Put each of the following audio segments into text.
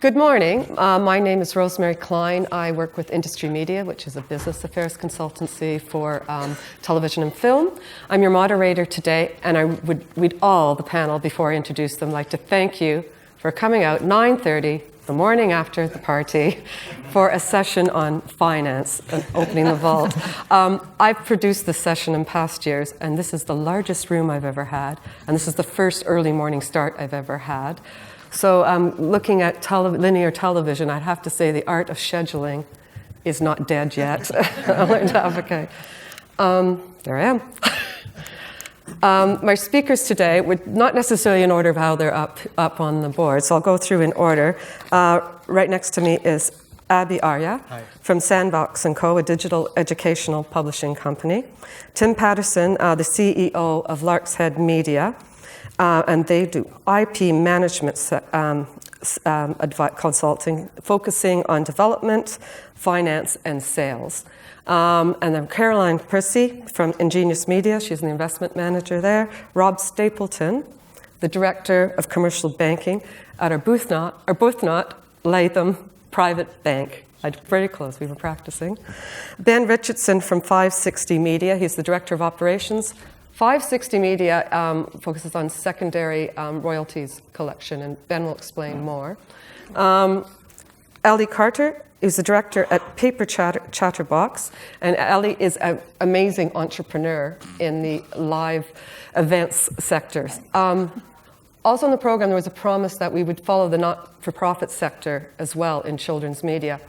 Good morning. My name is Rosemary Klein. I work with Industry Media, which is a business affairs consultancy for television and film. I'm your moderator today, and I would all the panel, before I introduce them, like to thank you for coming out 9:30, the morning after the party, for a session on finance and opening the vault. I've produced this session in past years, and this is the largest room I've ever had, and this is the first early morning start I've ever had. So looking at linear television, I'd have to say the art of scheduling is not dead yet. I learned to advocate. There I am. My speakers today would not necessarily in order of how they're up on the board, so I'll go through in order. Right next to me is Abhi Arya. Hi. From Sandbox & Co., a digital educational publishing company. Tim Patterson, the CEO of Lark's Head Media. And they do IP management consulting, focusing on development, finance, and sales. And then Caroline Percy from Ingenious Media, she's an investment manager there. Rob Stapleton, the director of commercial banking at Arbuthnot Latham Private Bank. Very close, we were practicing. Ben Richardson from 560 Media, he's the director of operations. 560 Media focuses on secondary royalties collection, and Ben will explain more. Ellie Carter is the director at Paper Chatterbox, and Ellie is an amazing entrepreneur in the live events sector. Also in the program, there was a promise that we would follow the not-for-profit sector as well in children's media.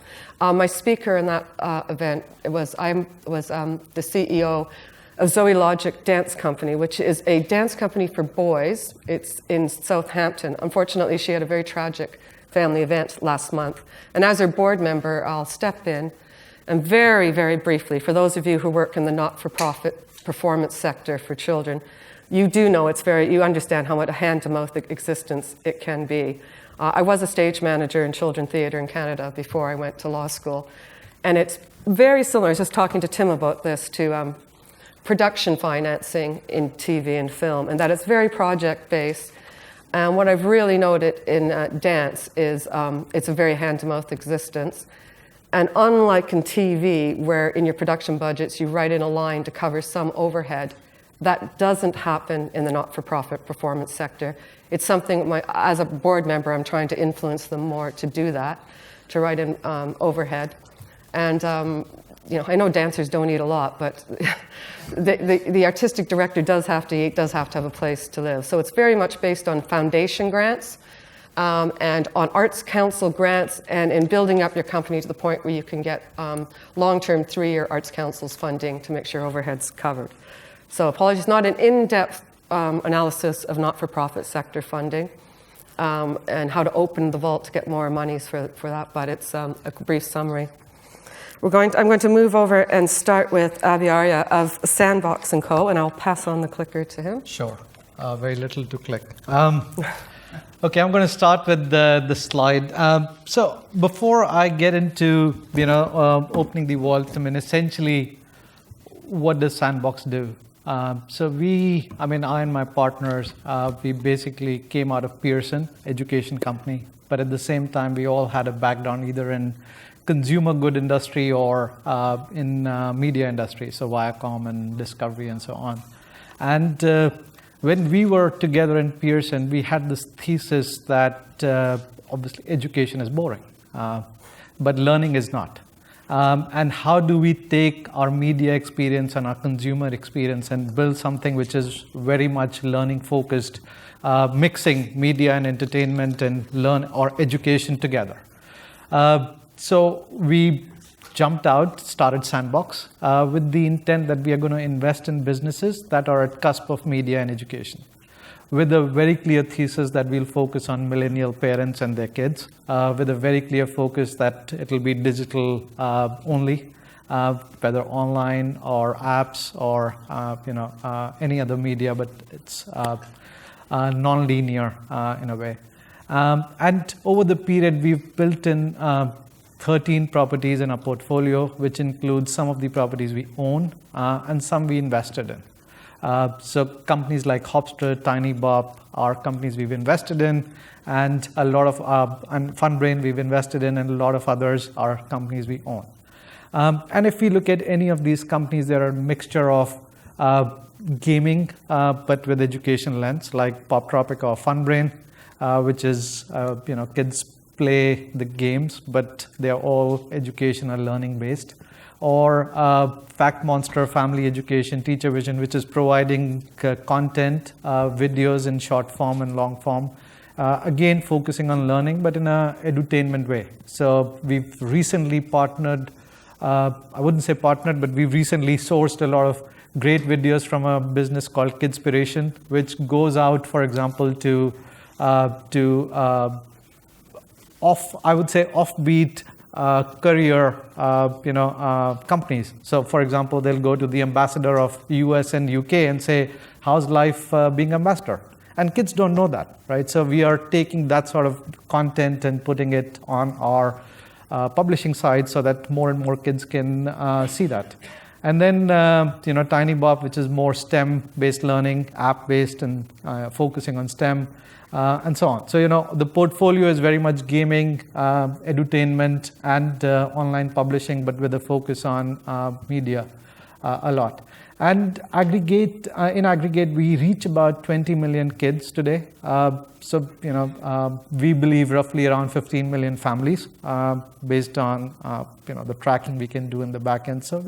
My speaker in that event was the CEO of Zoe Logic Dance Company, which is a dance company for boys. It's in Southampton. Unfortunately, she had a very tragic family event last month. And as her board member, I'll step in and very, very briefly, for those of you who work in the not-for-profit performance sector for children, you do know you understand how much a hand-to-mouth existence it can be. I was a stage manager in children's theatre in Canada before I went to law school. And it's very similar, I was just talking to Tim about this, to production financing in TV and film, and that it's very project-based. And what I've really noted in dance is it's a very hand-to-mouth existence. And unlike in TV, where in your production budgets you write in a line to cover some overhead, that doesn't happen in the not-for-profit performance sector. It's something, as a board member, I'm trying to influence them more to do that, to write in overhead. And I know dancers don't eat a lot, but the artistic director does have to eat, does have to have a place to live. So it's very much based on foundation grants and on Arts Council grants, and in building up your company to the point where you can get long-term 3-year Arts Council's funding to make sure overhead's covered. So apologies, not an in-depth analysis of not-for-profit sector funding and how to open the vault to get more monies for that, but it's a brief summary. I'm going to move over and start with Abhi Arya of Sandbox & Co., and I'll pass on the clicker to him. Sure. Very little to click. Okay, I'm going to start with the slide. So before I get into opening the vault, essentially, what does Sandbox do? So I and my partners, we basically came out of Pearson, education company, but at the same time, we all had a background either in consumer good industry or in media industry, so Viacom and Discovery and so on. And when we were together in Pearson, we had this thesis that obviously education is boring, but learning is not. And how do we take our media experience and our consumer experience and build something which is very much learning focused, mixing media and entertainment and education together. So we jumped out, started Sandbox with the intent that we are going to invest in businesses that are at cusp of media and education, with a very clear thesis that we'll focus on millennial parents and their kids, with a very clear focus that it will be digital only, whether online or apps or any other media, but it's non-linear in a way. And over the period, we've built in 13 properties in our portfolio, which includes some of the properties we own and some we invested in. So companies like Hopster, TinyBop are companies we've invested in, and a lot of and FunBrain we've invested in, and a lot of others are companies we own. And if we look at any of these companies, there are a mixture of gaming, but with education lens, like PopTropic or FunBrain, which is kids play the games, but they're all educational learning based. Or FactMonster, Family Education, Teacher Vision, which is providing content, videos in short form and long form. Again, focusing on learning, but in an edutainment way. So we've recently partnered, I wouldn't say partnered, but we've recently sourced a lot of great videos from a business called Kidspiration, which goes out, for example, to offbeat career companies. So for example, they'll go to the ambassador of US and UK and say, how's life being ambassador? And kids don't know that, right? So we are taking that sort of content and putting it on our publishing site so that more and more kids can see that. And then TinyBop, which is more STEM-based learning, app-based, and focusing on STEM, and so on. So the portfolio is very much gaming, edutainment, and online publishing, but with a focus on media a lot. And in aggregate, we reach about 20 million kids today. We believe roughly around 15 million families, based on the tracking we can do in the back end. So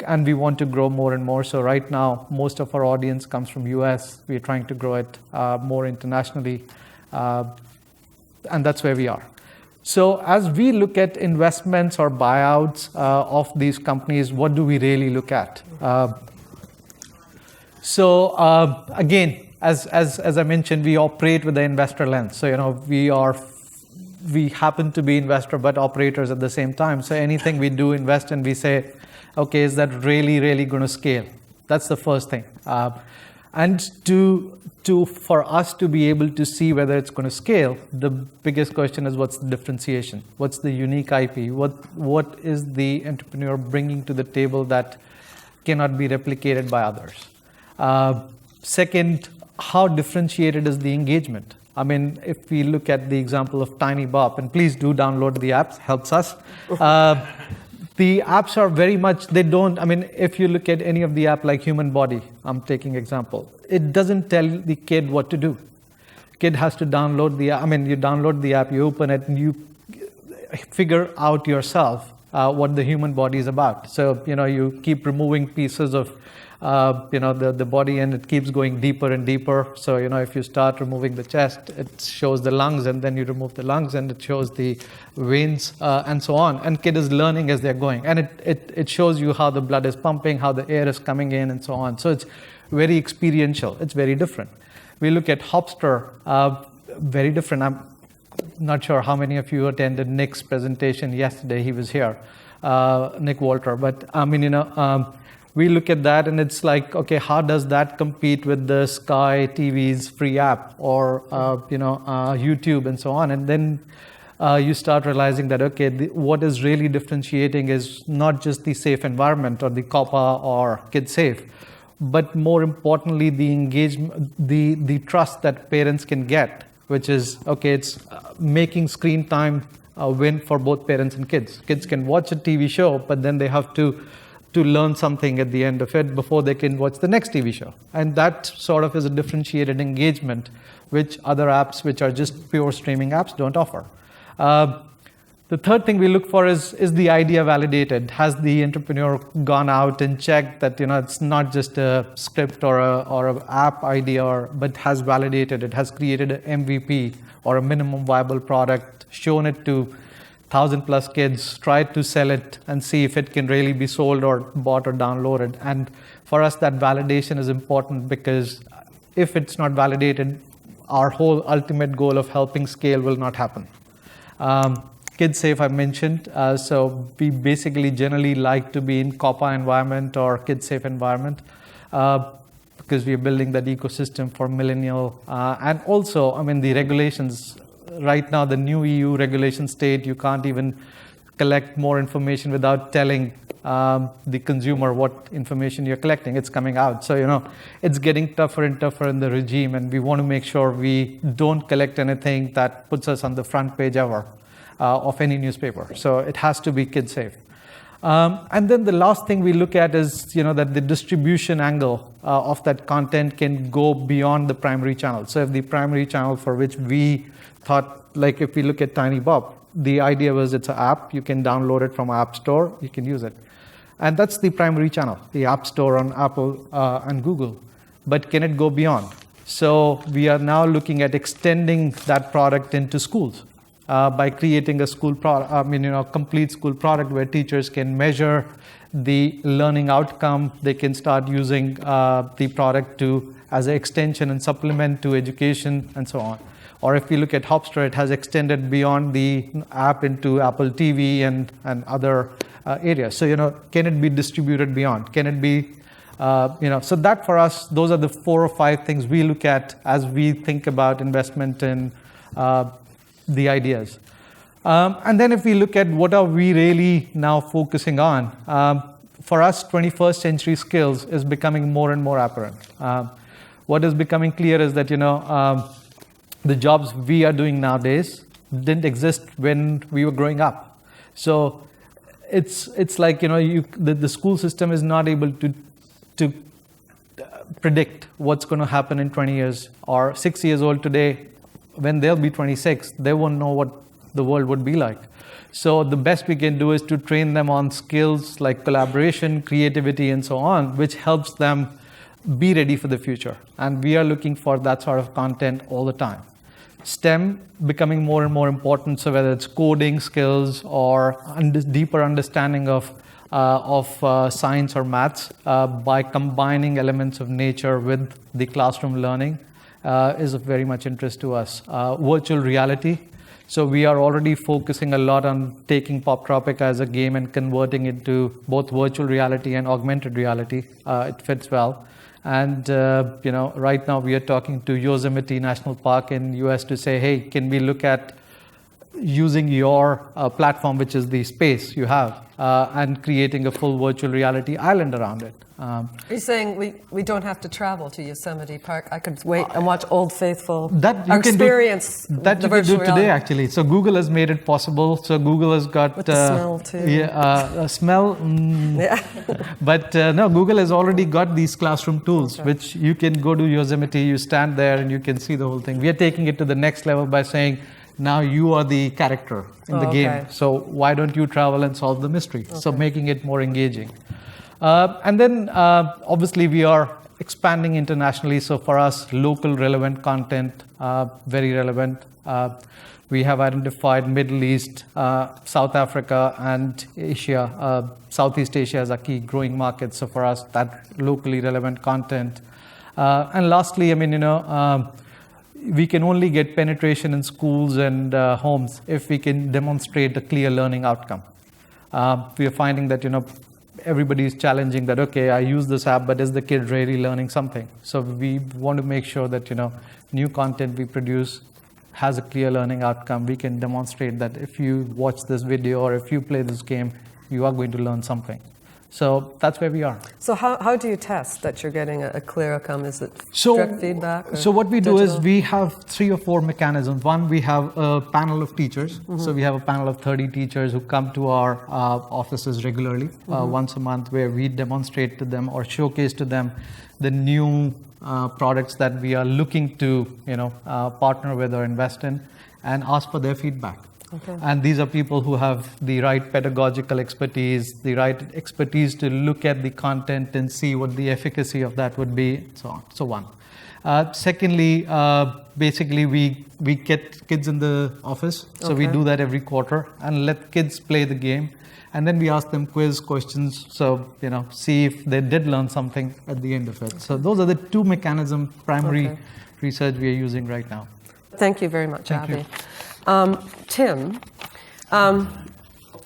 and we want to grow more and more. So right now, most of our audience comes from US. We're trying to grow it more internationally, and that's where we are. So as we look at investments or buyouts of these companies, what do we really look at? Again, as I mentioned, we operate with the investor lens. So we happen to be investor but operators at the same time. So anything we do invest in, we say, okay, is that really, really going to scale? That's the first thing. And for us to be able to see whether it's going to scale, the biggest question is, what's the differentiation? What's the unique IP? What is the entrepreneur bringing to the table that cannot be replicated by others? Second, how differentiated is the engagement? I mean, if we look at the example of TinyBop, and please do download the apps, helps us. The apps are very much, if you look at any of the app like Human Body, I'm taking example, it doesn't tell the kid what to do. Kid has to download the app. You download the app, you open it, and you figure out yourself what the human body is about. So, you keep removing pieces of the body, and it keeps going deeper and deeper. So, if you start removing the chest, it shows the lungs, and then you remove the lungs, and it shows the veins, and so on. And kid is learning as they're going. And it shows you how the blood is pumping, how the air is coming in, and so on. So it's very experiential. It's very different. We look at Hopster, very different. I'm not sure how many of you attended Nick's presentation yesterday. He was here, Nick Walter. But we look at that and it's like, okay, how does that compete with the Sky TV's free app or YouTube and so on? And then you start realizing that, okay, what is really differentiating is not just the safe environment or the COPPA or KidSafe, but more importantly, the engagement, the trust that parents can get, which is, okay, it's making screen time a win for both parents and kids. Kids can watch a TV show, but then they have to learn something at the end of it before they can watch the next TV show. And that sort of is a differentiated engagement, which other apps, which are just pure streaming apps, don't offer. The third thing we look for is the idea validated? Has the entrepreneur gone out and checked that it's not just a script or an app idea, but has validated it, has created an MVP or a minimum viable product, shown it to 1,000+ kids, tried to sell it and see if it can really be sold or bought or downloaded. And for us, that validation is important, because if it's not validated, our whole ultimate goal of helping scale will not happen. KidSafe, I mentioned. So we basically generally like to be in COPPA environment or KidSafe environment, because we are building that ecosystem for millennial. And also, the regulations. Right now, the new EU regulation state, you can't even collect more information without telling the consumer what information you're collecting. It's coming out. So, it's getting tougher and tougher in the regime, and we want to make sure we don't collect anything that puts us on the front page ever of any newspaper. So it has to be kid safe. And then the last thing we look at is, that the distribution angle of that content can go beyond the primary channel. So if the primary channel for which we thought, like if we look at TinyBob, the idea was it's an app, you can download it from App Store, you can use it. And that's the primary channel, the App Store on Apple and Google. But can it go beyond? So we are now looking at extending that product into schools by creating a school product, complete school product where teachers can measure the learning outcome. They can start using the product as an extension and supplement to education and so on. Or if we look at Hopster, it has extended beyond the app into Apple TV and other areas. So, can it be distributed beyond? Can it be, so that for us, those are the 4 or 5 things we look at as we think about investment in the ideas. And then if we look at what are we really now focusing on, for us, 21st century skills is becoming more and more apparent. What is becoming clear is that, the jobs we are doing nowadays didn't exist when we were growing up. So it's like, the school system is not able to predict what's going to happen in 20 years. Or 6 years old today, when they'll be 26, they won't know what the world would be like. So the best we can do is to train them on skills like collaboration, creativity, and so on, which helps them be ready for the future. And we are looking for that sort of content all the time. STEM becoming more and more important, so whether it's coding skills or deeper understanding of science or maths by combining elements of nature with the classroom learning is of very much interest to us. Virtual reality. So we are already focusing a lot on taking PopTropica as a game and converting it to both virtual reality and augmented reality. It fits well. And, right now we are talking to Yosemite National Park in US to say, hey, can we look at using your platform, which is the space you have, and creating a full virtual reality island around it. Are you saying we don't have to travel to Yosemite Park? I could wait and watch Old Faithful experience that you can do today, actually. So Google has made it possible. So Google has got... With the smell, too. Yeah, smell... Yeah. But no, Google has already got these classroom tools, which you can go to Yosemite, you stand there, and you can see the whole thing. We are taking it to the next level by saying, now you are the character in the game. So why don't you travel and solve the mystery? So making it more engaging. And then obviously we are expanding internationally. So for us, local relevant content, very relevant. We have identified Middle East, South Africa, and Asia. Southeast Asia as a key growing market. So for us, that locally relevant content. And lastly, we can only get penetration in schools and homes if we can demonstrate a clear learning outcome. We are finding that, everybody is challenging that, okay, I use this app, but is the kid really learning something? So we want to make sure that, new content we produce has a clear learning outcome. We can demonstrate that if you watch this video or if you play this game, you are going to learn something. So that's where we are. So how do you test that you're getting a clear outcome? Is it direct feedback? Or so what we digital? do is we have 3 or 4 mechanisms. One, we have a panel of teachers. So we have a panel of 30 teachers who come to our offices regularly, once a month, where we demonstrate to them or showcase to them the new products that we are looking to, partner with or invest in, and ask for their feedback. Okay. And these are people who have the right pedagogical expertise, the right expertise to look at the content and see what the efficacy of that would be, so on. So one. Secondly, basically we get kids in the office. So we do that every quarter and let kids play the game. And then we ask them quiz questions. So, see if they did learn something at the end of it. So those are the 2 mechanisms, primary research we are using right now. Thank you very much, Thank Avi. you. Tim,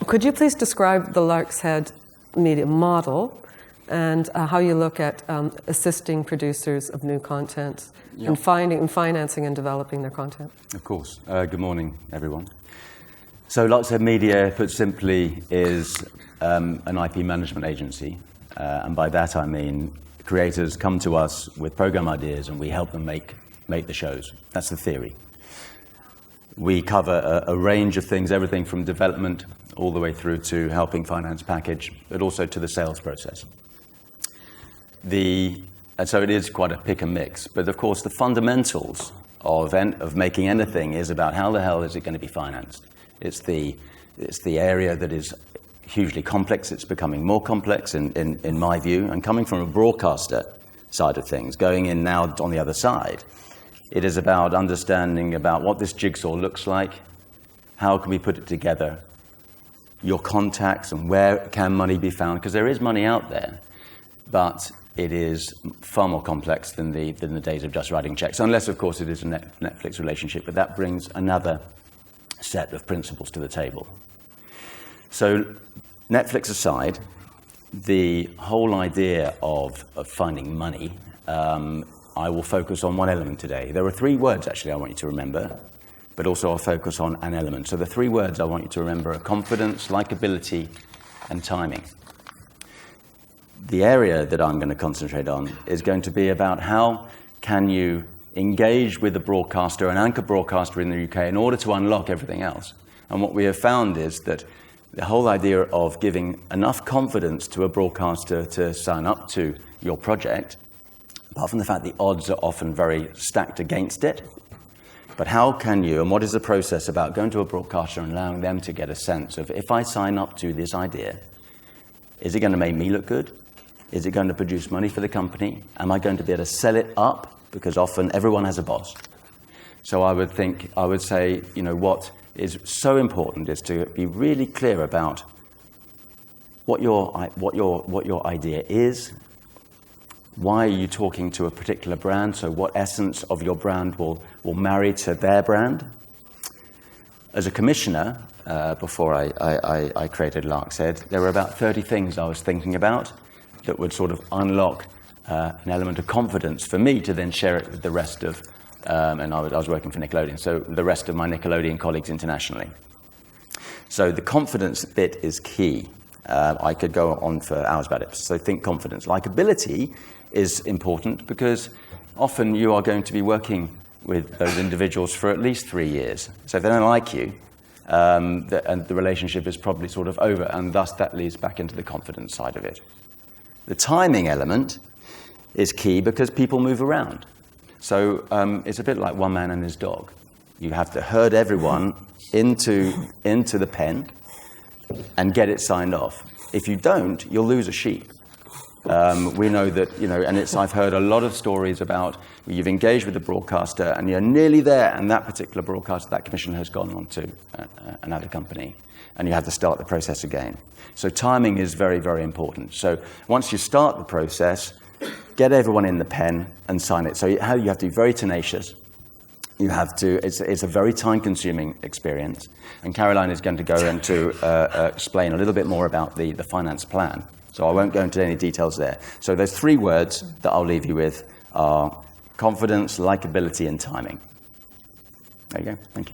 could you please describe the Lark's Head media model and how you look at assisting producers of new content and finding and financing and developing their content? Of course. Good morning, everyone. So Lockshead Media, put simply, is an IP management agency. And by that I mean creators come to us with program ideas and we help them make the shows. That's the theory. We cover a range of things, everything from development all the way through to helping finance package, but also to the sales process. And so it is quite a pick and mix. But of course, the fundamentals of making anything is about how the hell is it going to be financed. It's the area that is hugely complex. It's becoming more complex in my view. And coming from a broadcaster side of things, going in now on the other side, it is about understanding about what this jigsaw looks like, how can we put it together, your contacts and where can money be found, because there is money out there, but it is far more complex than the days of just writing checks, unless, of course, it is a Netflix relationship, but that brings another set of principles to the table. So Netflix aside, the whole idea of finding money, I will focus on one element today. There are 3 words, actually, I want you to remember, but also I'll focus on an element. So the 3 words I want you to remember are confidence, likability, and timing. The area that I'm going to concentrate on is going to be about how can you engage with a broadcaster, an anchor broadcaster in the UK, in order to unlock everything else. And what we have found is that the whole idea of giving enough confidence to a broadcaster to sign up to your project, apart from the fact the odds are often very stacked against it, but how can you, and what is the process about going to a broadcaster and allowing them to get a sense of, if I sign up to this idea, is it going to make me look good? Is it going to produce money for the company? Am I going to be able to sell it up? Because often everyone has a boss. So I would say, what is so important is to be really clear about what your idea is. Why are you talking to a particular brand? So what essence of your brand will marry to their brand? As a commissioner, before I created Larkhead, there were about 30 things I was thinking about that would sort of unlock an element of confidence for me to then share it with the rest of, and I was working for Nickelodeon, so the rest of my Nickelodeon colleagues internationally. So the confidence bit is key. I could go on for hours about it. So think confidence. Likability is important because often you are going to be working with those individuals for at least 3 years. So if they don't like you, and the relationship is probably sort of over, and thus that leads back into the confidence side of it. The timing element is key because people move around. So it's a bit like one man and his dog. You have to herd everyone into the pen and get it signed off. If you don't, you'll lose a sheep. We know that, and I've heard a lot of stories about where you've engaged with the broadcaster and you're nearly there, and that particular broadcaster, that commission has gone on to another company, and you have to start the process again. So timing is very, very important. So once you start the process, get everyone in the pen and sign it. So you have to be very tenacious. You have to. It's a very time-consuming experience, and Caroline is going to go into explain a little bit more about the finance plan. So I won't go into any details there. So there's 3 words that I'll leave you with: are confidence, likability, and timing. There you go. Thank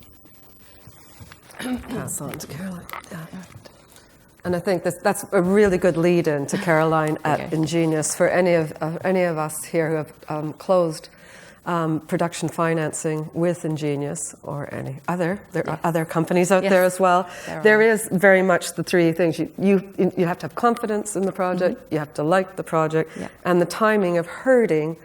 you. Pass on to Caroline. And I think that's a really good lead-in to Caroline at Ingenious for any of us here who have closed production financing with Ingenious or any other. There are other companies out there as well. There is very much the 3 things. You have to have confidence in the project, you have to like the project, and the timing of herding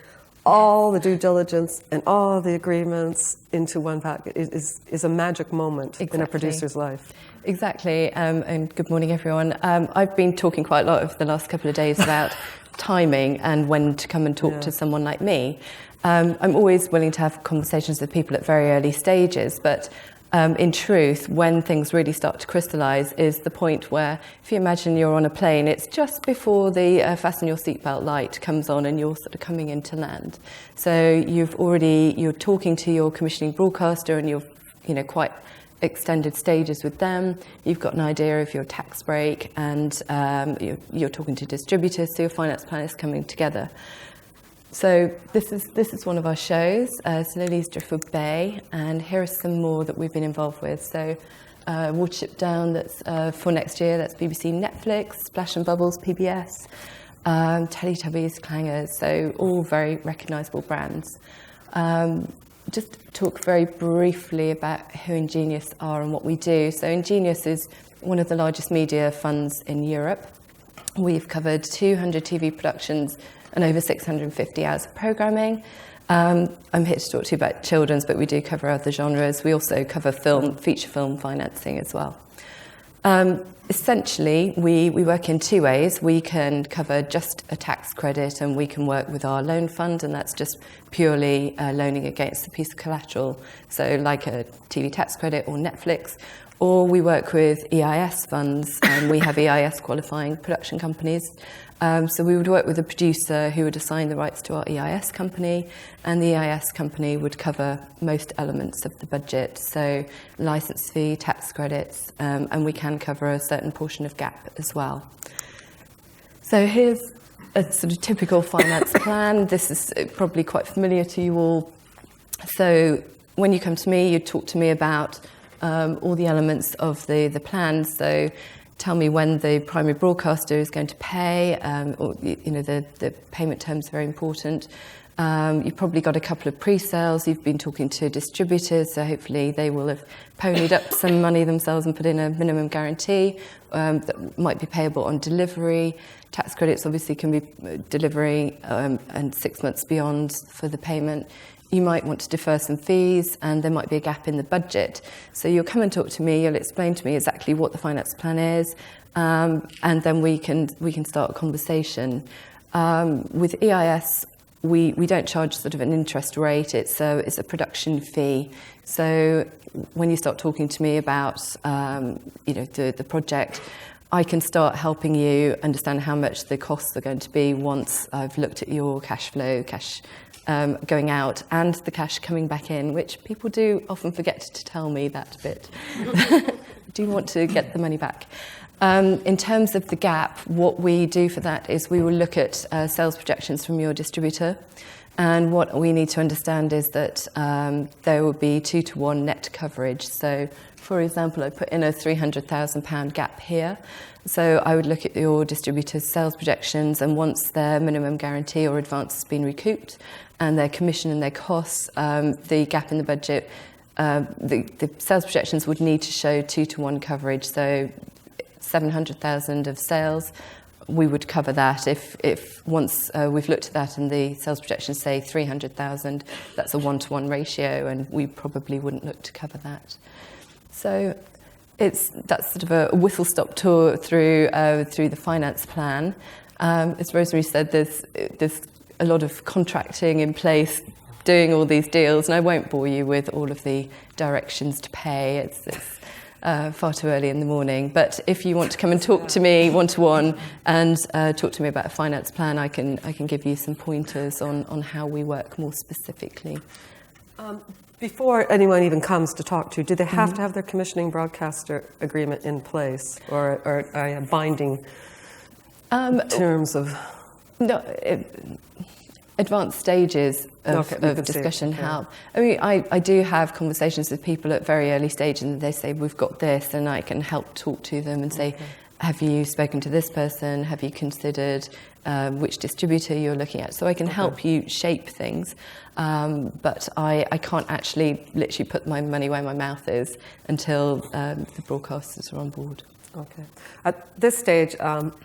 all the due diligence and all the agreements into one package is a magic moment in a producer's life. Exactly, and good morning, everyone. I've been talking quite a lot over the last couple of days about timing and when to come and talk to someone like me. I'm always willing to have conversations with people at very early stages, but in truth, when things really start to crystallise is the point where, if you imagine you're on a plane, it's just before the fasten your seatbelt light comes on and you're sort of coming into land. So you're talking to your commissioning broadcaster and you're quite extended stages with them. You've got an idea of your tax break, and you're talking to distributors, so your finance plan is coming together. So this is one of our shows, Slowly's Driftwood Bay, and here are some more that we've been involved with. So Watership Down that's for next year. That's BBC, Netflix, Splash and Bubbles, PBS, Teletubbies, Clangers, so all very recognisable brands. Just talk very briefly about who Ingenious are and what we do. So Ingenious is one of the largest media funds in Europe. We've covered 200 TV productions and over 650 hours of programming. I'm here to talk to you about children's, but we do cover other genres. We also cover film, feature film financing as well. Essentially, we work in two ways. We can cover just a tax credit, and we can work with our loan fund, and that's just purely loaning against a piece of collateral, so like a TV tax credit or Netflix. Or we work with EIS funds, and we have EIS qualifying production companies. So we would work with a producer who would assign the rights to our EIS company, and the EIS company would cover most elements of the budget, so license fee, tax credits, and we can cover a certain portion of GAP as well. So here's a sort of typical finance plan. This is probably quite familiar to you all. So when you come to me, you talk to me about all the elements of the plan. So tell me when the primary broadcaster is going to pay, or the payment terms are very important. You've probably got a couple of pre-sales. You've been talking to distributors, so hopefully they will have ponied up some money themselves and put in a minimum guarantee that might be payable on delivery. Tax credits obviously can be delivery and 6 months beyond for the payment. You might want to defer some fees, and there might be a gap in the budget. So you'll come and talk to me, you'll explain to me exactly what the finance plan is, and then we can start a conversation. With EIS, we don't charge sort of an interest rate, it's a production fee. So when you start talking to me about the project, I can start helping you understand how much the costs are going to be once I've looked at your cash flow, going out, and the cash coming back in, which people do often forget to tell me that bit. Do you want to get the money back? In terms of the gap, what we do for that is we will look at sales projections from your distributor, and what we need to understand is that there will be 2-to-1 net coverage. So, for example, I put in a £300,000 gap here. So I would look at your distributor's sales projections, and once their minimum guarantee or advance has been recouped, and their commission and their costs, the gap in the budget, the sales projections would need to show 2-to-1 coverage. So 700,000 of sales, we would cover that. If once we've looked at that and the sales projections say 300,000, that's a 1-to-1 ratio, and we probably wouldn't look to cover that. So that's sort of a whistle-stop tour through the finance plan. As Rosemary said, there's a lot of contracting in place, doing all these deals, and I won't bore you with all of the directions to pay. It's far too early in the morning. But if you want to come and talk to me one-to-one and talk to me about a finance plan, I can give you some pointers on how we work more specifically. Before anyone even comes to talk to you, do they have to have their commissioning broadcaster agreement in place, or a binding terms of? No, advanced stages of discussion help. I mean, I do have conversations with people at very early stage, and they say, we've got this, and I can help talk to them and say, have you spoken to this person? Have you considered which distributor you're looking at? So I can help you shape things, but I can't actually literally put my money where my mouth is until the broadcasters are on board. Okay. At this stage,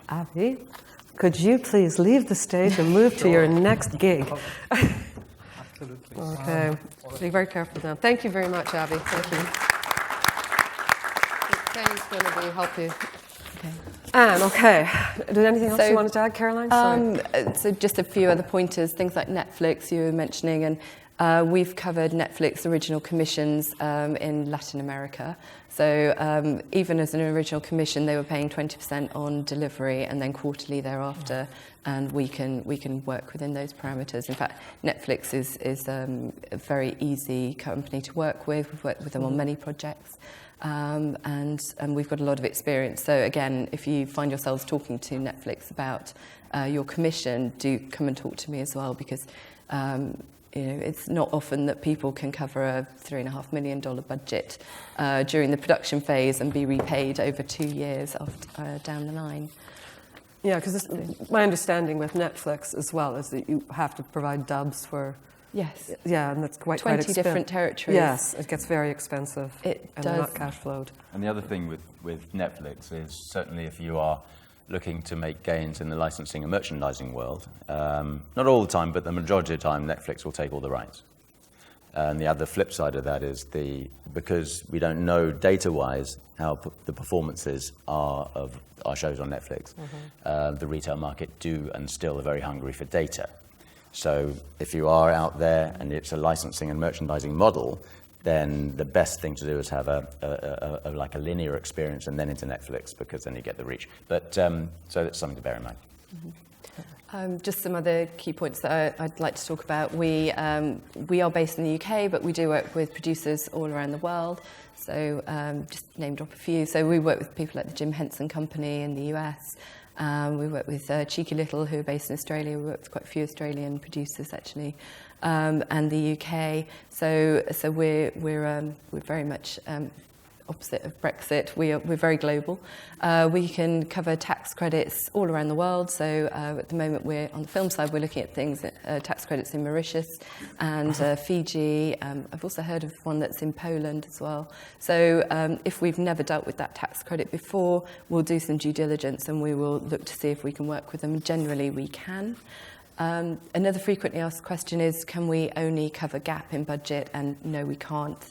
Abby, could you please leave the stage and move to your next gig? Absolutely. Okay. Be very careful now. Thank you very much, Abby. Thank you. Kenny's going to help you. Okay. Anne, okay. Did anything else you wanted to add, Caroline? Sorry. So just a few other pointers, things like Netflix you were mentioning, and we've covered Netflix original commissions in Latin America. So even as an original commission, they were paying 20% on delivery and then quarterly thereafter, and we can work within those parameters. In fact, Netflix is a very easy company to work with. We've worked with them on many projects. And we've got a lot of experience. So again, if you find yourselves talking to Netflix about your commission, do come and talk to me as well, because it's not often that people can cover a $3.5 million budget during the production phase and be repaid over 2 years down the line. Yeah, because my understanding with Netflix as well is that you have to provide dubs for. Yes. Yeah, and that's quite 20 different territories. Yes, it gets very expensive. It and does. They're not cash flowed. And the other thing with Netflix is certainly if you are looking to make gains in the licensing and merchandising world, not all the time, but the majority of the time, Netflix will take all the rights. And the other flip side of that is because we don't know data-wise how the performances are of our shows on Netflix, the retail market and still are very hungry for data. So if you are out there and it's a licensing and merchandising model, then the best thing to do is have a linear experience and then into Netflix, because then you get the reach. But so that's something to bear in mind. Just some other key points that I'd like to talk about. We are based in the UK, but we do work with producers all around the world. So just name drop a few. So we work with people like the Jim Henson Company in the US. We work with Cheeky Little, who are based in Australia. We work with quite a few Australian producers, actually, and the UK. So we're very much opposite of Brexit. We're very global. We can cover tax credits all around the world. So at the moment, we're on the film side. We're looking at things tax credits in Mauritius and Fiji. I've also heard of one that's in Poland as well. So if we've never dealt with that tax credit before, we'll do some due diligence and we will look to see if we can work with them. Generally, we can. Another frequently asked question is, can we only cover gap in budget? And no, we can't.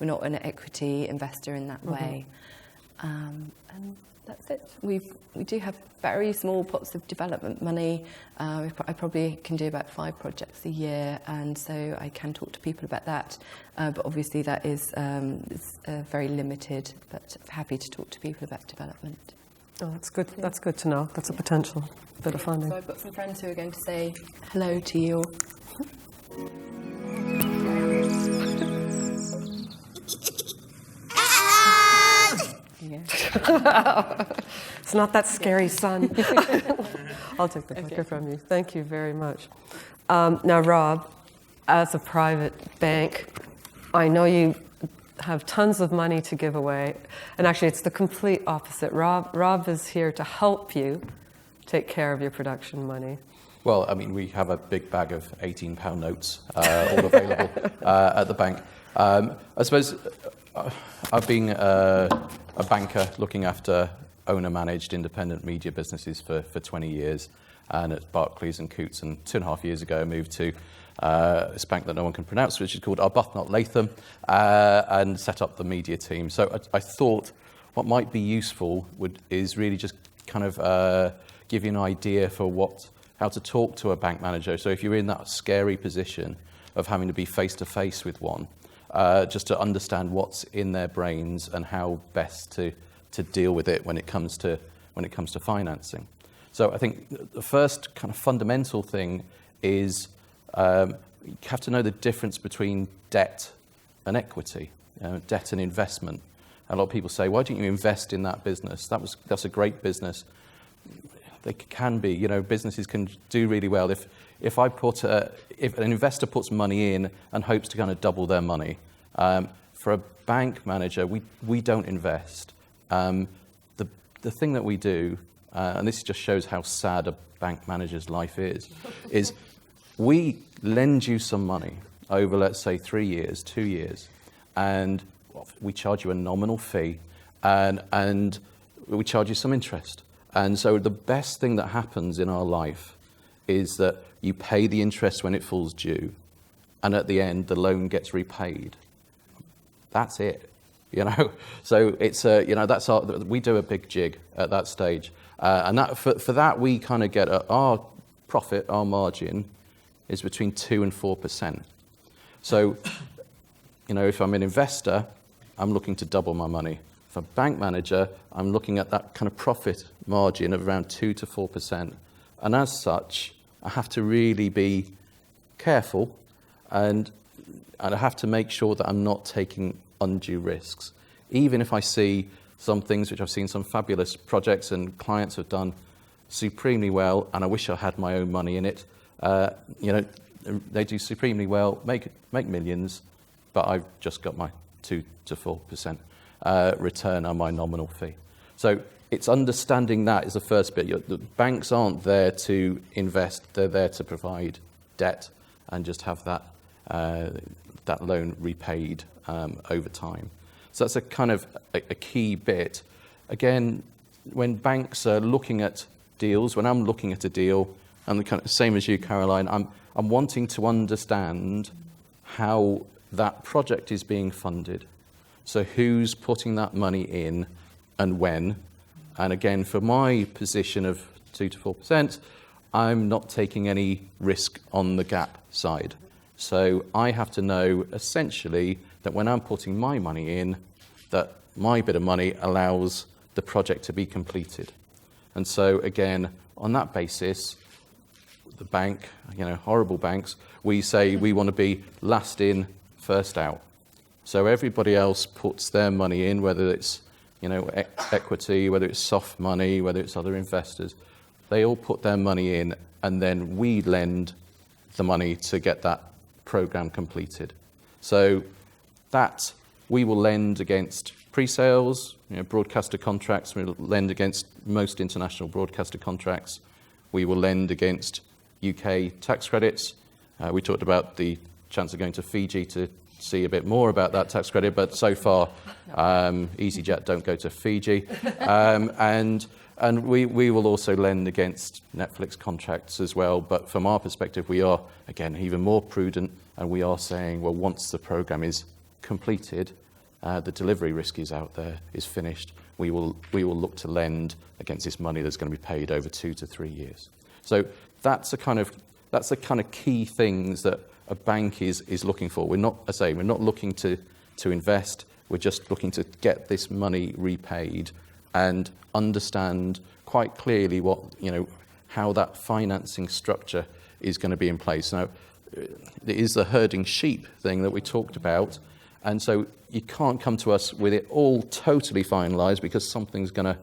We're not an equity investor in that way. And that's it. We do have very small pots of development money. I probably can do about 5 projects a year, and so I can talk to people about that. But obviously that is very limited, but happy to talk to people about development. Oh, that's good. Yeah. That's good to know. That's a potential bit of funding. So I've got some friends who are going to say hello to you. It's not that scary, son. I'll take the clicker from you. Thank you very much. Now, Rob, as a private bank, I know you have tons of money to give away, and actually it's the complete opposite. Rob is here to help you take care of your production money. Well, I mean, we have a big bag of £18 notes all available at the bank. I suppose I've been a banker looking after owner-managed independent media businesses for 20 years, and at Barclays and Coutts, and 2.5 years ago I moved to this bank that no one can pronounce, which is called Arbuthnot Latham, and set up the media team. So I thought what might be useful is really just kind of give you an idea for how to talk to a bank manager. So if you're in that scary position of having to be face-to-face with one, just to understand what's in their brains and how best to deal with it when it comes to financing. So I think the first kind of fundamental thing is you have to know the difference between debt and equity, debt and investment. A lot of people say, why don't you invest in that business? That's a great business. They can be, businesses can do really well. If an investor puts money in and hopes to kind of double their money, for a bank manager, we don't invest. The thing that we do, and this just shows how sad a bank manager's life is we lend you some money over, let's say, 3 years, 2 years, and we charge you a nominal fee, and we charge you some interest. And so the best thing that happens in our life is that you pay the interest when it falls due, and at the end, the loan gets repaid. That's it, So it's that's we do a big jig at that stage, and that for that we kind of get our profit, our margin is between 2 and 4%. So, if I'm an investor, I'm looking to double my money. If I'm a bank manager, I'm looking at that kind of profit margin of around 2 to 4%. And as such, I have to really be careful, and I have to make sure that I'm not taking undue risks. Even if I see some things, which I've seen some fabulous projects and clients have done supremely well, and I wish I had my own money in it, they do supremely well, make millions, but I've just got my 2 to 4% return on my nominal fee. So it's understanding that is the first bit. The banks aren't there to invest; they're there to provide debt and just have that loan repaid over time. So that's a kind of a key bit. Again, when banks are looking at deals, when I'm looking at a deal, and the kind of same as you, Caroline, I'm wanting to understand how that project is being funded. So who's putting that money in and when? And again, for my position of 2 to 4%, I'm not taking any risk on the gap side. So I have to know essentially that when I'm putting my money in, that my bit of money allows the project to be completed. And so again, on that basis, the bank, horrible banks, we say we want to be last in, first out. So everybody else puts their money in, whether it's equity, whether it's soft money, whether it's other investors. They all put their money in, and then we lend the money to get that program completed. So that we will lend against pre-sales, broadcaster contracts. We'll lend against most international broadcaster contracts. We will lend against UK tax credits. We talked about the chance of going to Fiji to see a bit more about that tax credit, but so far, EasyJet don't go to Fiji. And we will also lend against Netflix contracts as well, but from our perspective, we are, again, even more prudent, and we are saying, well, once the program is completed, the delivery risk is out there, is finished, we will look to lend against this money that's going to be paid over 2 to 3 years. So that's the kind of key things that a bank is looking for. We're not looking to invest. We're just looking to get this money repaid and understand quite clearly how that financing structure is going to be in place. Now, it is the herding sheep thing that we talked about, and so you can't come to us with it all totally finalised, because something's going to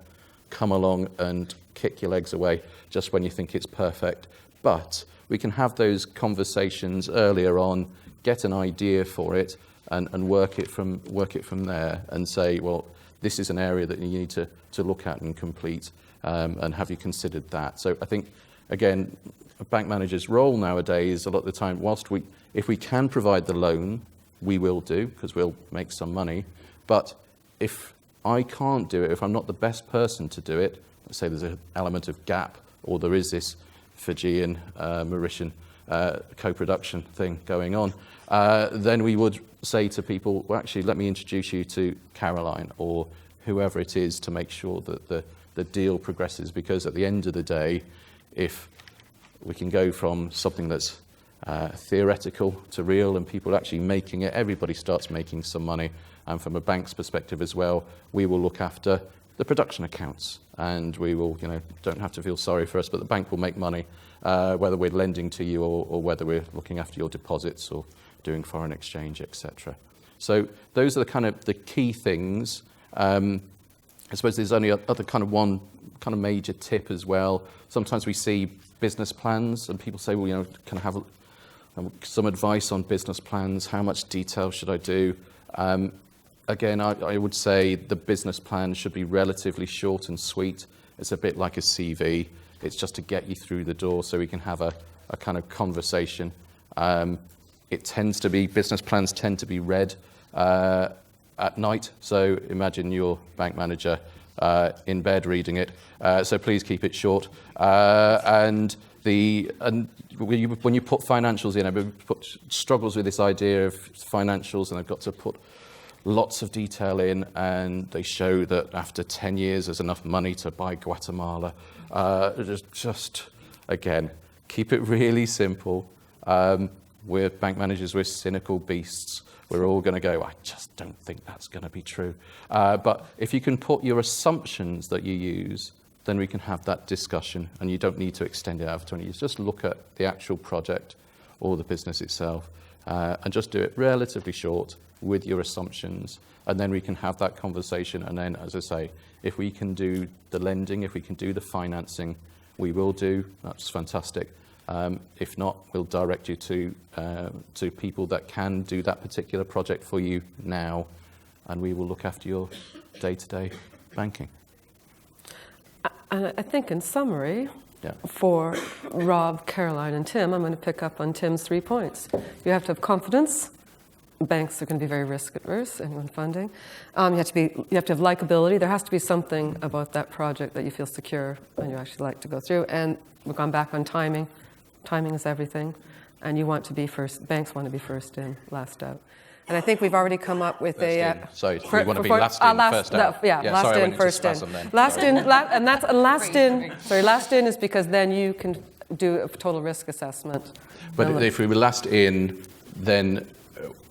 come along and kick your legs away just when you think it's perfect. But we can have those conversations earlier on, get an idea for it, and work it from there, and say, well, this is an area that you need to look at and complete, and have you considered that? So I think, again, a bank manager's role nowadays, a lot of the time, if we can provide the loan, we will do, because we'll make some money. But if I can't do it, if I'm not the best person to do it, let's say there's an element of gap, or there is this Fijian, Mauritian co-production thing going on, then we would say to people, well, actually, let me introduce you to Caroline or whoever it is, to make sure that the deal progresses. Because at the end of the day, if we can go from something that's theoretical to real and people actually making it, everybody starts making some money. And from a bank's perspective as well, we will look after the production accounts, and we will, don't have to feel sorry for us, but the bank will make money, whether we're lending to you or whether we're looking after your deposits or doing foreign exchange, etc. So those are the key things. I suppose there's only other one major tip as well. Sometimes we see business plans, and people say, well, can I have some advice on business plans? How much detail should I do? Again, I would say the business plan should be relatively short and sweet. It's a bit like a CV. It's just to get you through the door so we can have a kind of conversation. Business plans tend to be read at night. So imagine your bank manager in bed reading it. So please keep it short. And when you put financials in, everybody struggles with this idea of financials, and they've got to put lots of detail in, and they show that after 10 years there's enough money to buy Guatemala. Just again, keep it really simple. We're bank managers, we're cynical beasts. We're all going to go, I just don't think that's going to be true. But if you can put your assumptions that you use, then we can have that discussion, and you don't need to extend it out for 20 years. Just look at the actual project or the business itself, and just do it relatively short with your assumptions, and then we can have that conversation. And then, as I say, if we can do the lending, if we can do the financing, we will do. That's fantastic. If not, we'll direct you to people that can do that particular project for you now, and we will look after your day-to-day banking. And I think in summary, Yeah. for Rob, Caroline, and Tim, I'm going to pick up on Tim's 3 points. You have to have confidence. Banks are going to be very risk averse in funding. You have to have likability. There has to be something about that project that you feel secure and you actually like to go through. And we've gone back on timing. Timing is everything. And you want to be first. Banks want to be first in, last out. And I think we've already come up with So we want to be last in, first out. Last sorry, I in, went into first in. spasm then. Last Sorry. in, and that's a last in. Sorry, last in is because then you can do a total risk assessment. But if we were last in, then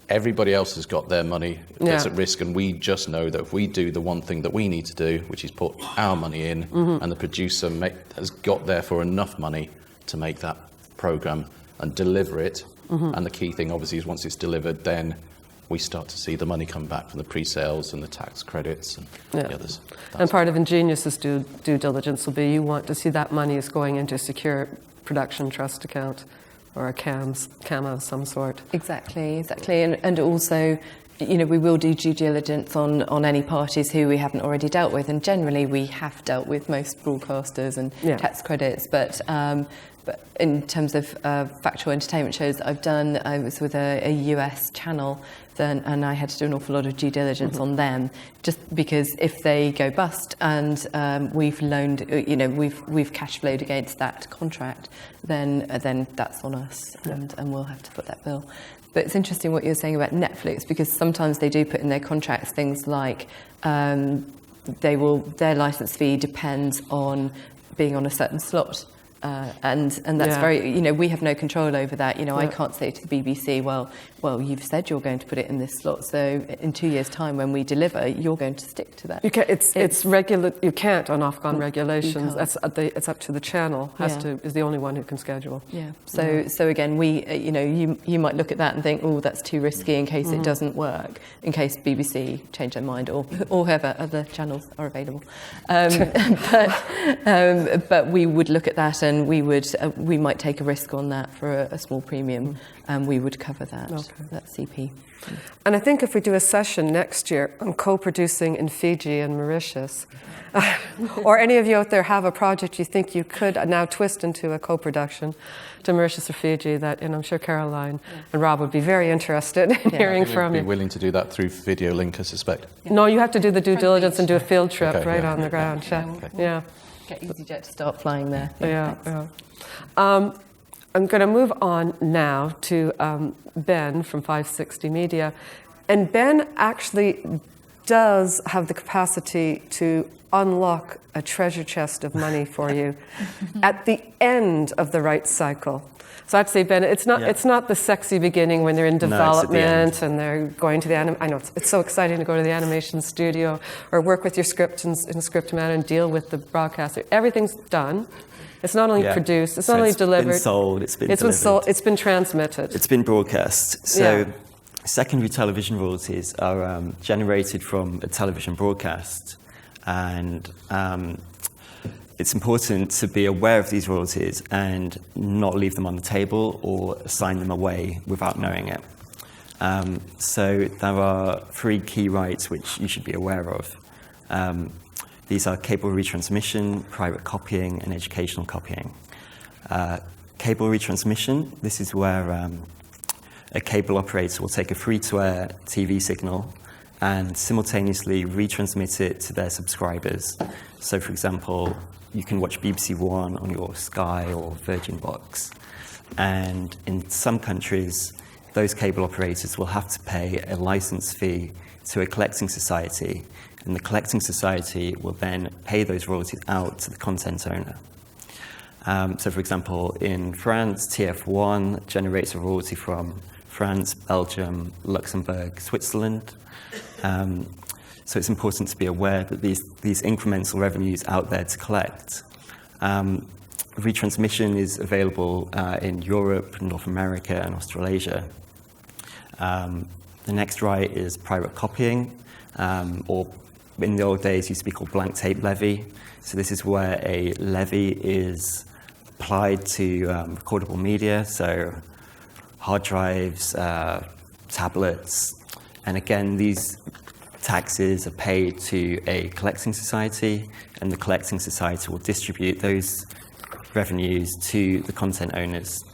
everybody else has got their money that's at risk, and we just know that if we do the one thing that we need to do, which is put our money in, and the producer has got therefore enough money to make that programme and deliver it, and the key thing obviously is once it's delivered, then we start to see the money come back from the pre-sales and the tax credits and the others. And part of Ingenius's due diligence will be you want to see that money is going into a secure production trust account or a CAM of some sort. Exactly. And also, we will do due diligence on any parties who we haven't already dealt with. And generally, we have dealt with most broadcasters and tax credits. But in terms of factual entertainment shows that I've done, I was with a US channel then, and I had to do an awful lot of due diligence on them, just because if they go bust and we've loaned, we've cash flowed against that contract, then that's on us, and we'll have to put that bill. But it's interesting what you're saying about Netflix, because sometimes they do put in their contracts things like their license fee depends on being on a certain slot. And that's very, we have no control over that. I can't say to the BBC, well, you've said you're going to put it in this slot, so in 2 years' time when we deliver, you're going to stick to that. You can't, it's regular. You can't on Ofcom regulations. It's up to the channel. Is the only one who can schedule. Yeah. So again, we, you might look at that and think, oh, that's too risky in case it doesn't work, in case BBC change their mind or whoever other channels are available. But we would look at that and we might take a risk on that for a small premium, and we would cover that CP. And I think if we do a session next year on co-producing in Fiji and Mauritius, or any of you out there have a project you think you could now twist into a co-production to Mauritius or Fiji, that, and I'm sure Caroline and Rob would be very interested in hearing from you. We'd be willing to do that through video link, I suspect. No, you have to do the due diligence and do a field trip on the ground. Yeah. Get EasyJet to start flying there. I'm going to move on now to Ben from 560 Media. And Ben actually does have the capacity to unlock a treasure chest of money for you at the end of the rights cycle. So I'd say, Ben, it's not the sexy beginning when they're in development and they're going to the I know it's so exciting to go to the animation studio or work with your script in Scriptomatic and deal with the broadcaster. Everything's done. It's not only produced, it's not only delivered. It's been sold, it's been delivered. Been sold, it's been transmitted. It's been broadcast. So secondary television royalties are generated from a television broadcast. And it's important to be aware of these royalties and not leave them on the table or sign them away without knowing it. So there are 3 key rights which you should be aware of. These are cable retransmission, private copying, and educational copying. Cable retransmission, this is where a cable operator will take a free-to-air TV signal and simultaneously retransmit it to their subscribers. So, for example, you can watch BBC One on your Sky or Virgin box. And in some countries, those cable operators will have to pay a license fee to a collecting society, and the collecting society will then pay those royalties out to the content owner. So, for example, in France, TF1 generates a royalty from France, Belgium, Luxembourg, Switzerland. So it's important to be aware that these incremental revenues out there to collect. Retransmission is available in Europe, North America, and Australasia. The next right is private copying, or in the old days used to be called blank tape levy. So this is where a levy is applied to recordable media, so hard drives, tablets, and again, these taxes are paid to a collecting society, and the collecting society will distribute those revenues to the content owners.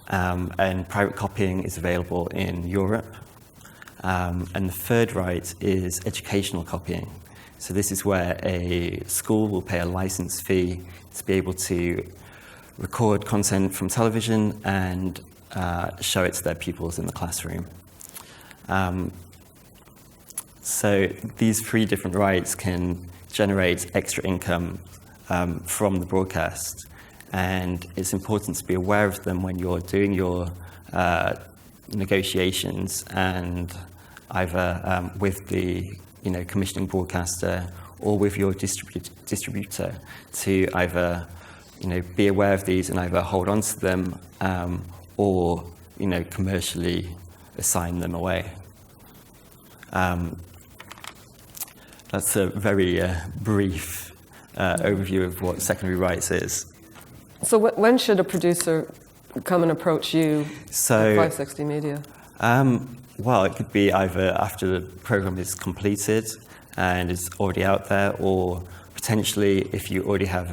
And private copying is available in Europe. And the third right is educational copying. So this is where a school will pay a license fee to be able to record content from television and show it to their pupils in the classroom. So these three different rights can generate extra income from the broadcast, and it's important to be aware of them when you're doing your negotiations, and either with the commissioning broadcaster or with your distributor to either be aware of these and either hold on to them or commercially assign them away. That's a very brief overview of what secondary rights is. So when should a producer come and approach you at 560 Media? Well, it could be either after the program is completed and is already out there, or potentially if you already have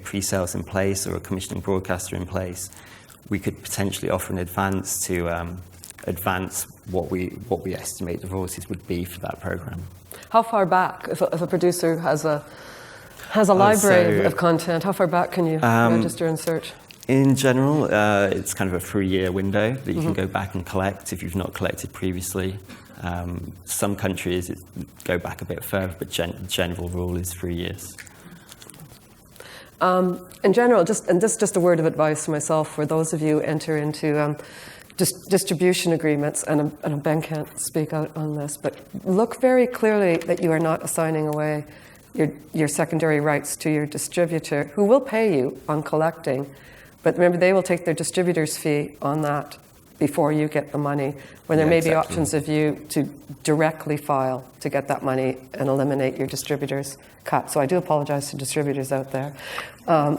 pre-sales in place or a commissioning broadcaster in place, we could potentially offer an advance to advance what we estimate the royalties would be for that program. How far back, if a producer has a library of content, how far back can you register and search? In general, it's kind of a 3-year window that you can go back and collect if you've not collected previously. Some countries go back a bit further, but general rule is 3 years. In general, just a word of advice for myself, for those of you who enter into distribution agreements, and Ben can't speak out on this, but look very clearly that you are not assigning away your secondary rights to your distributor, who will pay you on collecting. But remember, they will take their distributor's fee on that before you get the money, when there may be options of you to directly file to get that money and eliminate your distributor's cut. So I do apologize to distributors out there.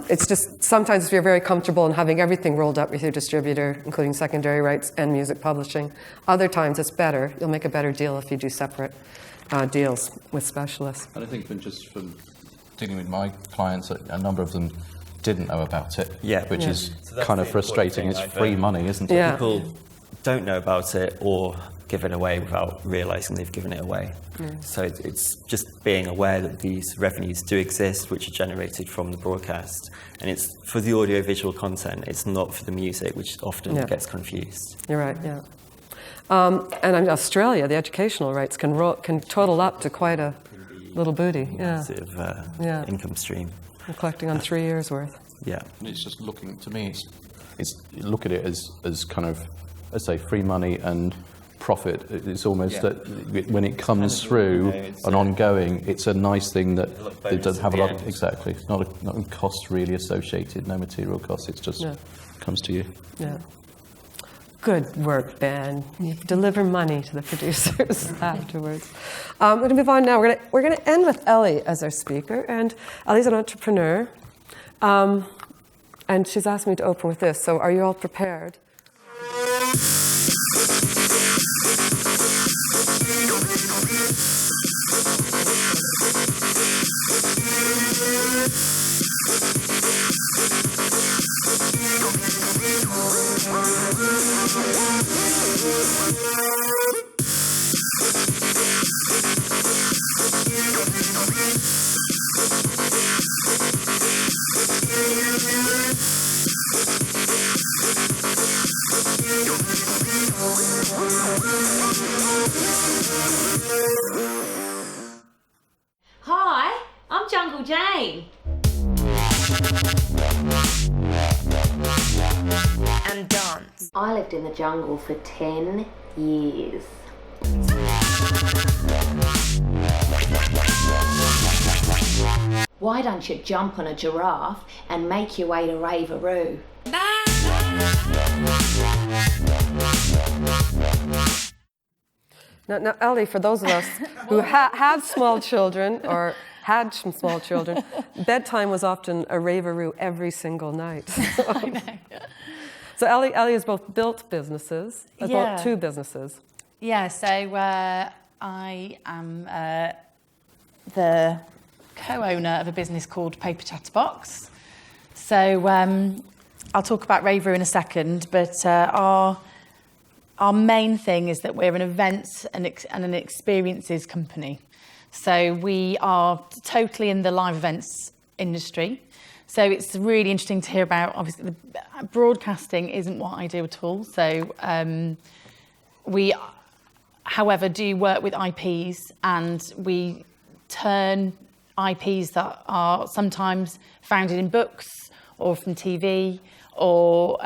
It's just sometimes if you're very comfortable in having everything rolled up with your distributor, including secondary rights and music publishing, other times it's better. You'll make a better deal if you do separate deals with specialists. And I think just from dealing with my clients, a number of them didn't know about it, which is kind of frustrating. It's free money, isn't it? Yeah. People don't know about it or give it away without realizing they've given it away. So it's just being aware that these revenues do exist, which are generated from the broadcast, and it's for the audiovisual content. It's not for the music, which often gets confused. You're right. Yeah. And in Australia, the educational rights can total up to quite a little booty. Massive income stream. We're collecting on 3 years worth. Yeah. And it's just looking, to me, it's look at it as kind of, let's say, free money and profit. It's almost that when it comes through and ongoing, it's a nice thing that it doesn't have a lot of, exactly. It's not a cost really associated, no material costs. It's just comes to you. Yeah. Good work, Ben. You deliver money to the producers afterwards. We're going to move on now. We're going to end with Ellie as our speaker, and Ellie's an entrepreneur, and she's asked me to open with this. So, are you all prepared? Hi, I'm Jungle Jane. And dance. I lived in the jungle for 10 years. Why don't you jump on a giraffe and make your way to Ravaroo? Now, Ellie, for those of us who have small children or had some small children, bedtime was often a raveroo every single night. So Ellie has both built businesses, has built 2 businesses. Yeah, so I am the co-owner of a business called Paper Chatterbox. So I'll talk about Raveroo in a second, but our main thing is that we're an events and an experiences company. So we are totally in the live events industry. So it's really interesting to hear about, obviously, the broadcasting isn't what I do at all. So we, however, do work with IPs, and we turn IPs that are sometimes founded in books or from TV or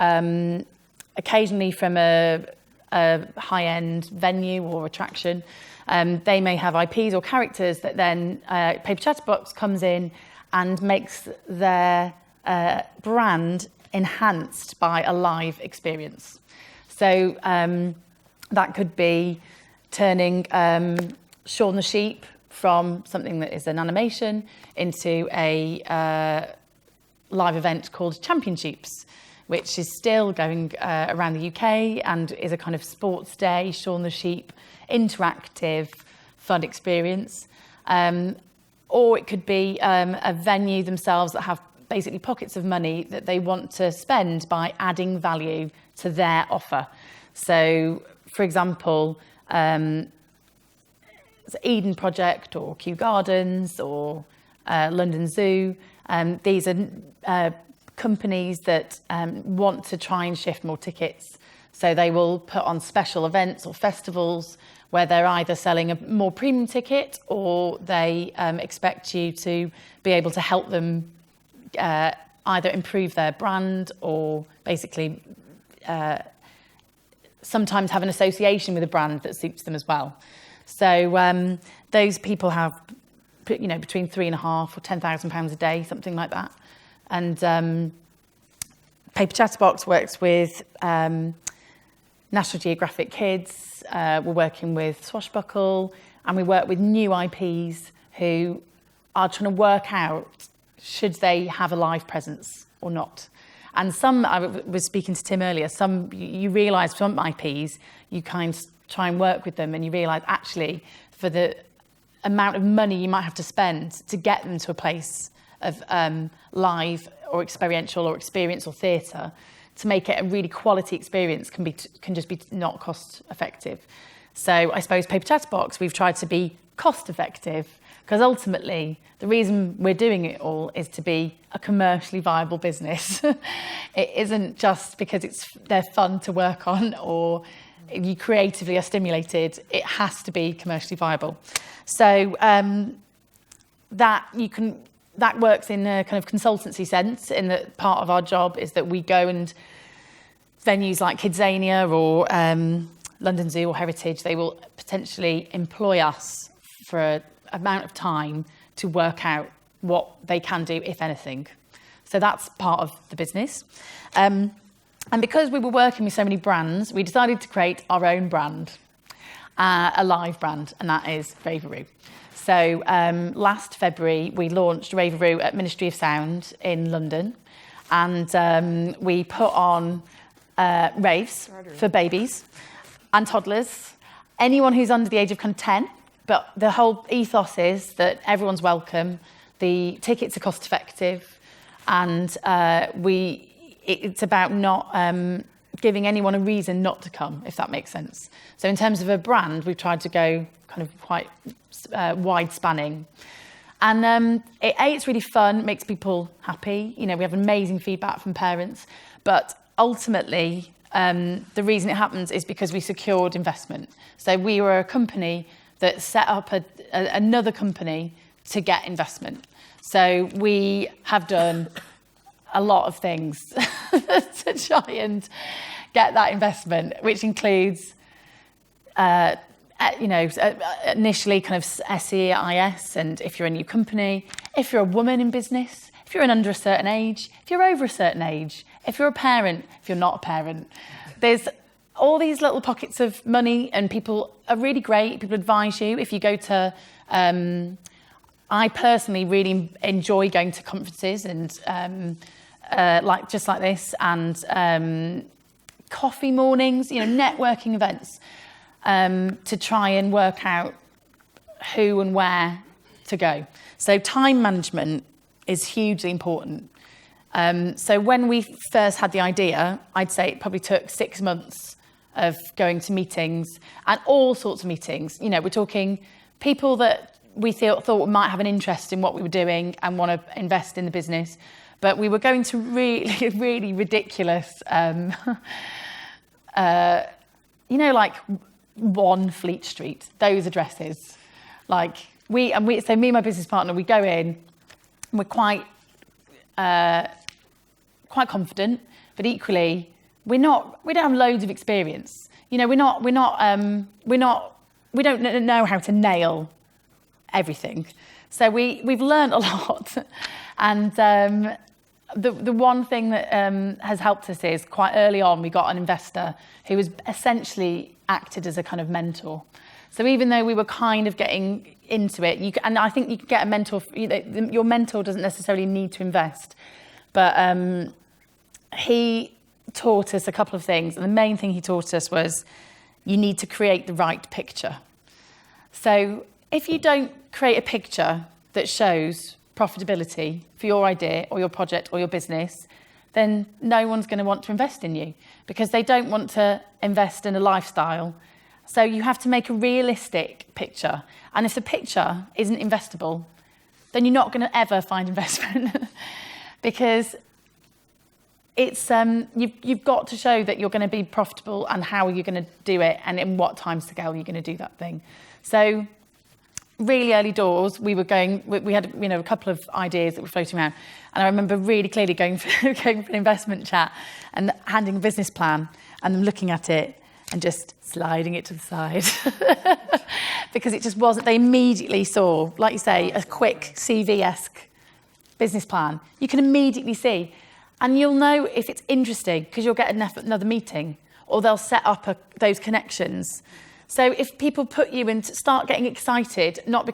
occasionally from a high-end venue or attraction. They may have IPs or characters that then Paper Chatterbox comes in and makes their brand enhanced by a live experience. So that could be turning Shaun the Sheep from something that is an animation into a live event called Championships, which is still going around the UK and is a kind of sports day, Shaun the Sheep, interactive, fun experience. Or it could be a venue themselves that have basically pockets of money that they want to spend by adding value to their offer. So, for example, the Eden Project or Kew Gardens or London Zoo. These are companies that want to try and shift more tickets. So they will put on special events or festivals where they're either selling a more premium ticket or they expect you to be able to help them either improve their brand or basically sometimes have an association with a brand that suits them as well. So those people have, between £3,500 or £10,000 a day, something like that. And Paper Chatterbox works with National Geographic Kids. We're working with Swashbuckle, and we work with new IPs who are trying to work out should they have a live presence or not. And some, I was speaking to Tim earlier, some you realise some IPs, you kind of try and work with them and you realise actually for the amount of money you might have to spend to get them to a place of live or experiential or experience or theatre, to make it a really quality experience can just be not cost effective. So I suppose Paper Chatterbox, we've tried to be cost effective because ultimately the reason we're doing it all is to be a commercially viable business. It isn't just because they're fun to work on or you creatively are stimulated. It has to be commercially viable. So that works in a kind of consultancy sense, in that part of our job is that we go and venues like Kidzania or London Zoo or Heritage, they will potentially employ us for an amount of time to work out what they can do, if anything. So that's part of the business. And because we were working with so many brands, we decided to create our own brand, a live brand, and that is Raveroo. So last February, we launched Raveroo at Ministry of Sound in London, and we put on raves for babies and toddlers, anyone who's under the age of kind of 10, but the whole ethos is that everyone's welcome, the tickets are cost effective, and it's about not giving anyone a reason not to come, if that makes sense. So in terms of a brand, we've tried to go kind of quite wide spanning. And it's really fun, makes people happy. We have amazing feedback from parents, but ultimately, the reason it happens is because we secured investment. So we were a company that set up another company to get investment. So we have done a lot of things to try and get that investment, which includes, initially kind of SEIS, and if you're a new company, if you're a woman in business, if you're under a certain age, if you're over a certain age, if you're a parent, if you're not a parent. There's all these little pockets of money, and people are really great. People advise you. If you go to I personally really enjoy going to conferences and like this, and coffee mornings, networking events, to try and work out who and where to go. So time management is hugely important. So when we first had the idea, I'd say it probably took 6 months of going to meetings, and all sorts of meetings. We're talking people that we thought might have an interest in what we were doing and want to invest in the business, but we were going to really, really ridiculous, like 1 Fleet Street, those addresses. So me and my business partner, we go in, and we're quite confident, but equally we don't have loads of experience. We don't know how to nail everything. So we've learned a lot, and the one thing that has helped us is quite early on we got an investor who was essentially acted as a kind of mentor. So even though we were kind of getting into it, and I think you can get a mentor. Your mentor doesn't necessarily need to invest, but he taught us a couple of things, and the main thing he taught us was you need to create the right picture. So if you don't create a picture that shows profitability for your idea or your project or your business, then no one's going to want to invest in you, because they don't want to invest in a lifestyle. So you have to make a realistic picture. And if the picture isn't investable, then you're not going to ever find investment because it's you've got to show that you're going to be profitable and how you're going to do it and in what time scale you're going to do that thing. So really early doors, we had a couple of ideas that were floating around, and I remember really clearly going for an investment chat and handing a business plan and them looking at it and just sliding it to the side because it just wasn't. They immediately saw, like you say, a quick CV-esque business plan. You can immediately see, and you'll know if it's interesting because you'll get another meeting, or they'll set up those connections. So if people put you in to start getting excited, not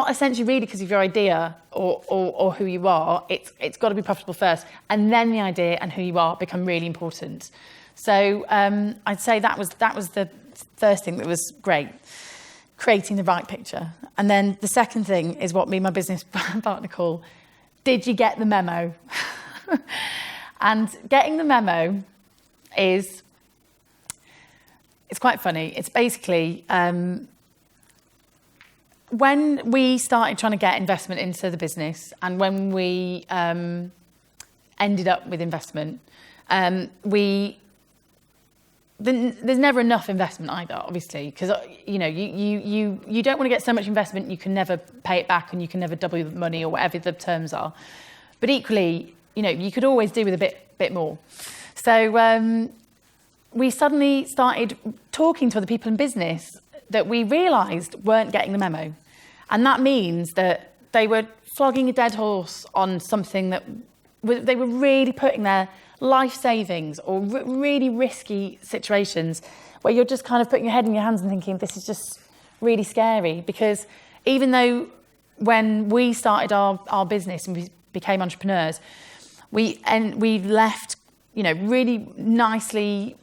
essentially really because of your idea or who you are, it's got to be profitable first, and then the idea and who you are become really important. So I'd say that was the first thing that was great, creating the right picture. And then the second thing is what me and my business partner call, did you get the memo? And getting the memo it's quite funny. It's basically when we started trying to get investment into the business, and when we ended up with investment, there's never enough investment either, obviously, because you don't want to get so much investment you can never pay it back and you can never double the money or whatever the terms are. But equally, you could always do with a bit more. So we suddenly started talking to other people in business that we realised weren't getting the memo. And that means that they were flogging a dead horse on something that they were really putting their life savings or really risky situations where you're just kind of putting your head in your hands and thinking, this is just really scary. Because even though when we started our business and we became entrepreneurs, we left, really nicely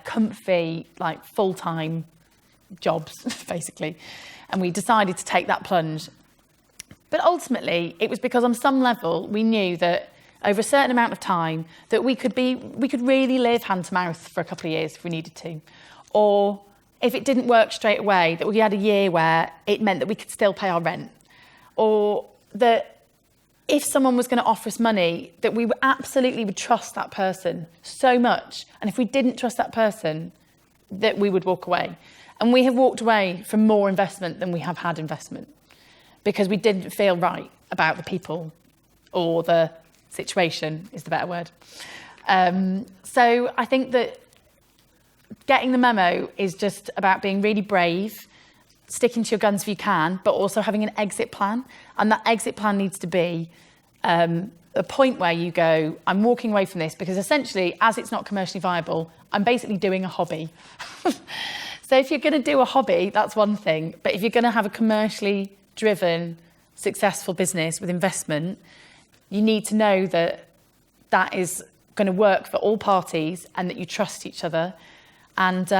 comfy, like full-time jobs, basically. And we decided to take that plunge. But ultimately, it was because on some level, we knew that over a certain amount of time that we could really live hand to mouth for a couple of years if we needed to. Or if it didn't work straight away, that we had a year where it meant that we could still pay our rent. Or that if someone was going to offer us money, that we absolutely would trust that person so much. And if we didn't trust that person, that we would walk away. And we have walked away from more investment than we have had investment because we didn't feel right about the people or the situation is the better word. So I think that getting the memo is just about being really brave, sticking to your guns if you can, but also having an exit plan. And that exit plan needs to be a point where you go, I'm walking away from this because essentially, as it's not commercially viable, I'm basically doing a hobby. So if you're going to do a hobby, that's one thing. But if you're going to have a commercially driven, successful business with investment, you need to know that that is going to work for all parties and that you trust each other. And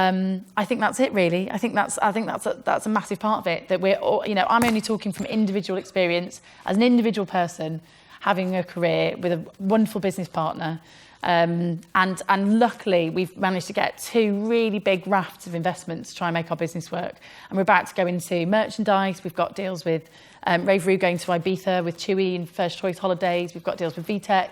I think that's it, really. I think that's a massive part of it. That we're all, you know, I'm only talking from individual experience as an individual person having a career with a wonderful business partner. And luckily, we've managed to get 2 really big rafts of investments to try and make our business work. And we're about to go into merchandise. We've got deals with Ravoroo going to Ibiza with Chewy and First Choice Holidays. We've got deals with VTech,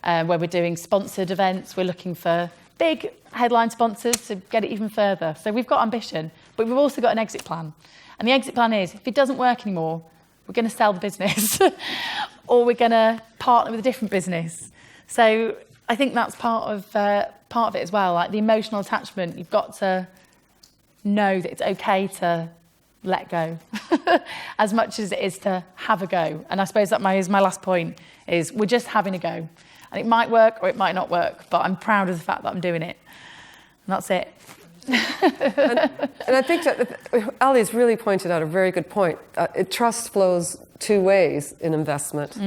where we're doing sponsored events. We're looking for big headline sponsors to get it even further. So we've got ambition, but we've also got an exit plan. And the exit plan is, if it doesn't work anymore, we're going to sell the business or we're going to partner with a different business. So I think that's part of it as well. Like the emotional attachment, you've got to know that it's okay to let go as much as it is to have a go. And I suppose that is my last point, is we're just having a go. And it might work or it might not work, but I'm proud of the fact that I'm doing it. And that's it. and I think that Ali's really pointed out a very good point. Trust flows 2 ways in investment,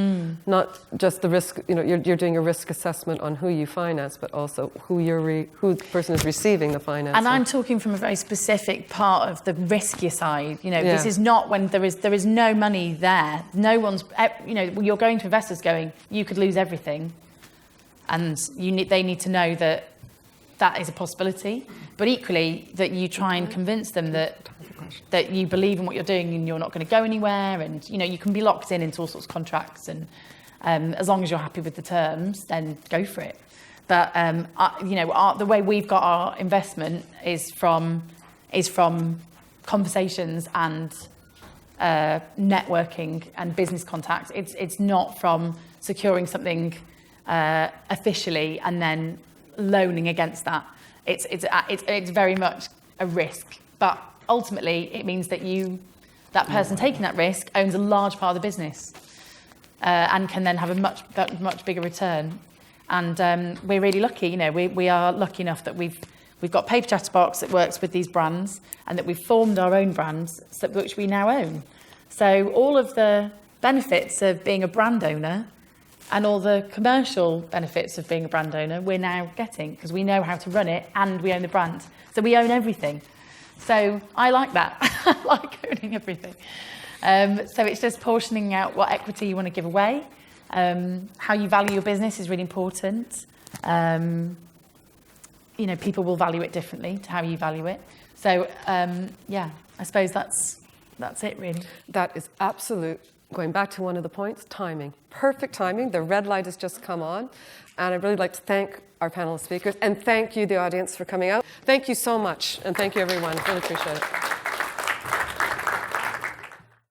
not just the risk. You know, you're doing a risk assessment on who you finance, but also who the person is receiving the finance. And I'm talking from a very specific part of the riskier side. You know, this is not when there is no money there. No one's, you know, you're going to investors going, you could lose everything, and they need to know that is a possibility, but equally that you try and convince them that you believe in what you're doing and you're not going to go anywhere, and you know you can be locked into all sorts of contracts, and as long as you're happy with the terms, then go for it. But you know, the way we've got our investment is from conversations and networking and business contacts. It's not from securing something officially and then loaning against that. It's very much a risk, but ultimately it means that that person taking that risk owns a large part of the business and can then have a much bigger return. And we're really lucky. You know, we are lucky enough that we've got Paper Chatterbox that works with these brands, and that we've formed our own brands, which we now own. So all of the benefits of being a brand owner and all the commercial benefits of being a brand owner we're now getting, because we know how to run it and we own the brand. So we own everything. So I like that. I like owning everything. So it's just portioning out what equity you want to give away. How you value your business is really important. You know, people will value it differently to how you value it. So yeah, I suppose that's it really. That is absolute. Going back to one of the points, timing. Perfect timing. The red light has just come on. And I'd really like to thank our panel of speakers, and thank you, the audience, for coming out. Thank you so much, and thank you, everyone. Really appreciate it.